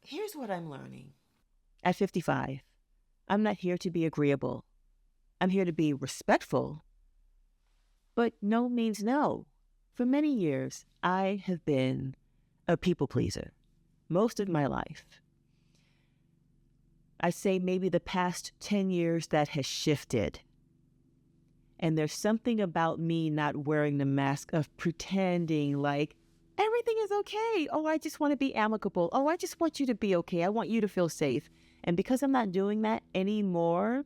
Here's what I'm learning. At 55, I'm not here to be agreeable. I'm here to be respectful, but no means no. For many years, I have been a people pleaser most of my life. I say maybe the past 10 years that has shifted. And there's something about me not wearing the mask of pretending like everything is okay. Oh, I just want to be amicable. Oh, I just want you to be okay. I want you to feel safe. And because I'm not doing that anymore,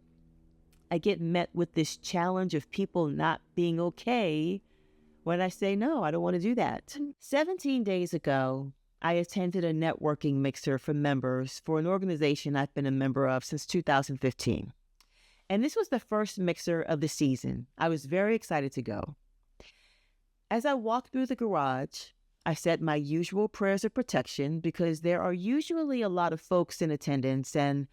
I get met with this challenge of people not being okay when I say, no, I don't want to do that. 17 days ago, I attended a networking mixer for members for an organization I've been a member of since 2015. And this was the first mixer of the season. I was very excited to go. As I walked through the garage, I said my usual prayers of protection because there are usually a lot of folks in attendance and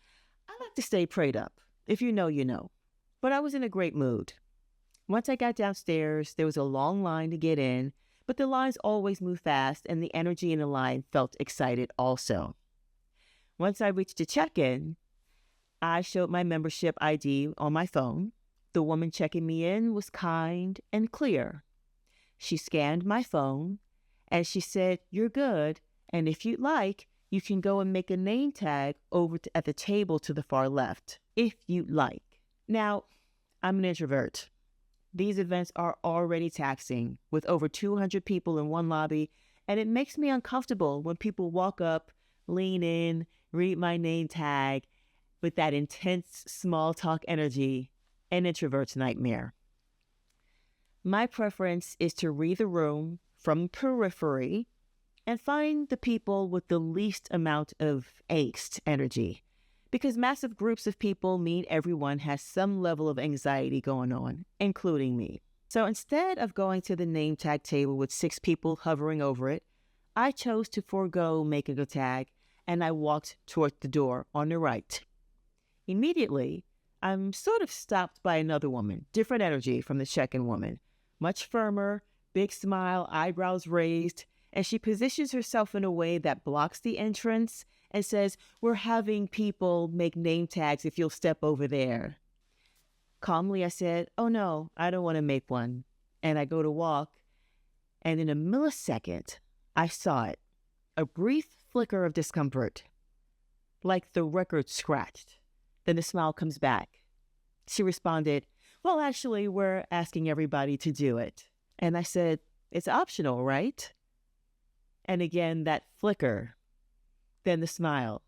I like to stay prayed up. If you know, you know. But I was in a great mood. Once I got downstairs, there was a long line to get in, but the lines always move fast and the energy in the line felt excited also. Once I reached the check-in, I showed my membership ID on my phone. The woman checking me in was kind and clear. She scanned my phone and she said, "You're good. And if you'd like, you can go and make a name tag over at the table to the far left, if you'd like." Now, I'm an introvert. These events are already taxing with over 200 people in one lobby, and it makes me uncomfortable when people walk up, lean in, read my name tag, with that intense small talk energy, an introvert's nightmare. My preference is to read the room from periphery and find the people with the least amount of angst energy, because massive groups of people mean everyone has some level of anxiety going on, including me. So instead of going to the name tag table with 6 people hovering over it, I chose to forego making a tag and I walked toward the door on the right. Immediately, I'm sort of stopped by another woman, different energy from the check-in woman, much firmer, big smile, eyebrows raised, and she positions herself in a way that blocks the entrance and says, "We're having people make name tags if you'll step over there." Calmly, I said, "Oh no, I don't want to make one." And I go to walk, and in a millisecond, I saw it, a brief flicker of discomfort, like the record scratched. Then the smile comes back. She responded, "Well, actually, we're asking everybody to do it." And I said, "It's optional, right?" And again, that flicker, then the smile.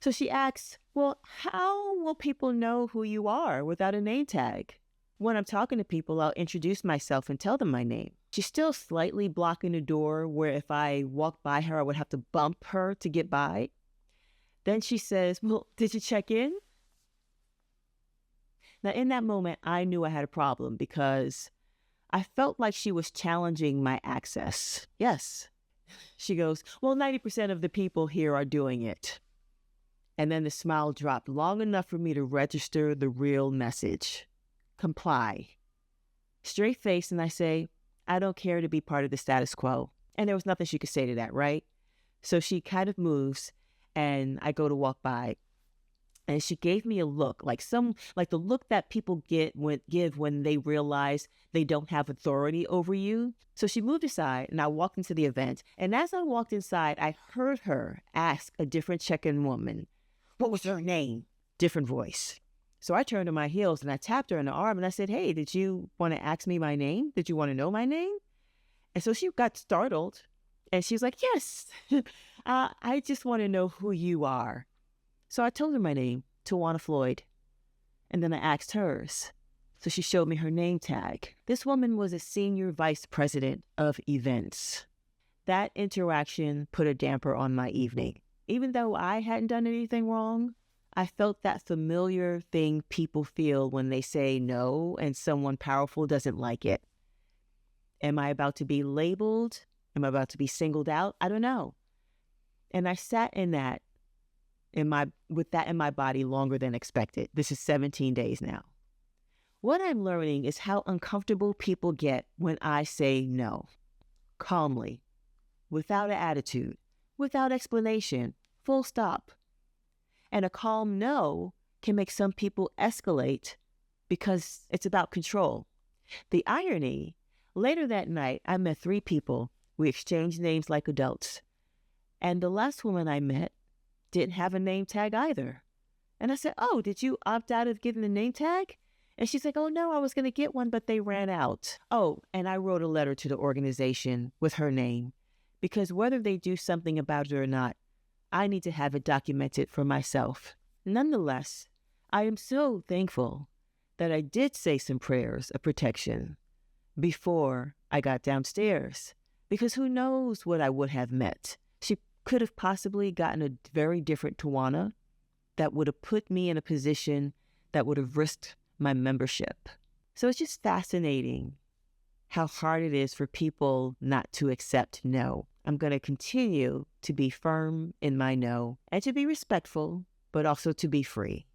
So she asks, "Well, how will people know who you are without a name tag?" When I'm talking to people, I'll introduce myself and tell them my name. She's still slightly blocking the door where if I walked by her, I would have to bump her to get by. Then she says, "Well, did you check in?" Now, in that moment, I knew I had a problem because I felt like she was challenging my access. Yes. She goes, "Well, 90% of the people here are doing it." And then the smile dropped long enough for me to register the real message. Comply. Straight face, and I say, "I don't care to be part of the status quo." And there was nothing she could say to that, right? So she kind of moves, and I go to walk by. And she gave me a look, like the look that people give when they realize they don't have authority over you. So she moved aside, and I walked into the event. And as I walked inside, I heard her ask a different check-in woman, "What was her name?" Different voice. So I turned on my heels, and I tapped her in the arm, and I said, "Hey, did you want to ask me my name? Did you want to know my name?" And so she got startled, and she's like, "Yes, I just want to know who you are." So I told her my name, Tiwana Floyd, and then I asked hers. So she showed me her name tag. This woman was a senior vice president of events. That interaction put a damper on my evening. Even though I hadn't done anything wrong, I felt that familiar thing people feel when they say no and someone powerful doesn't like it. Am I about to be labeled? Am I about to be singled out? I don't know. And I sat in that with that in my body longer than expected. This is 17 days now. What I'm learning is how uncomfortable people get when I say no. Calmly, without an attitude, without explanation, full stop. And a calm no can make some people escalate because it's about control. The irony, later that night, I met 3 people. We exchanged names like adults. And the last woman I met didn't have a name tag either. And I said, oh, did you opt out of getting a name tag? And she's like, oh, no, I was going to get one, but they ran out. Oh, and I wrote a letter to the organization with her name, because whether they do something about it or not, I need to have it documented for myself. Nonetheless, I am so thankful that I did say some prayers of protection before I got downstairs, because who knows what I would have met. She could have possibly gotten a very different Tiwana that would have put me in a position that would have risked my membership. So it's just fascinating how hard it is for people not to accept no. I'm going to continue to be firm in my no and to be respectful, but also to be free.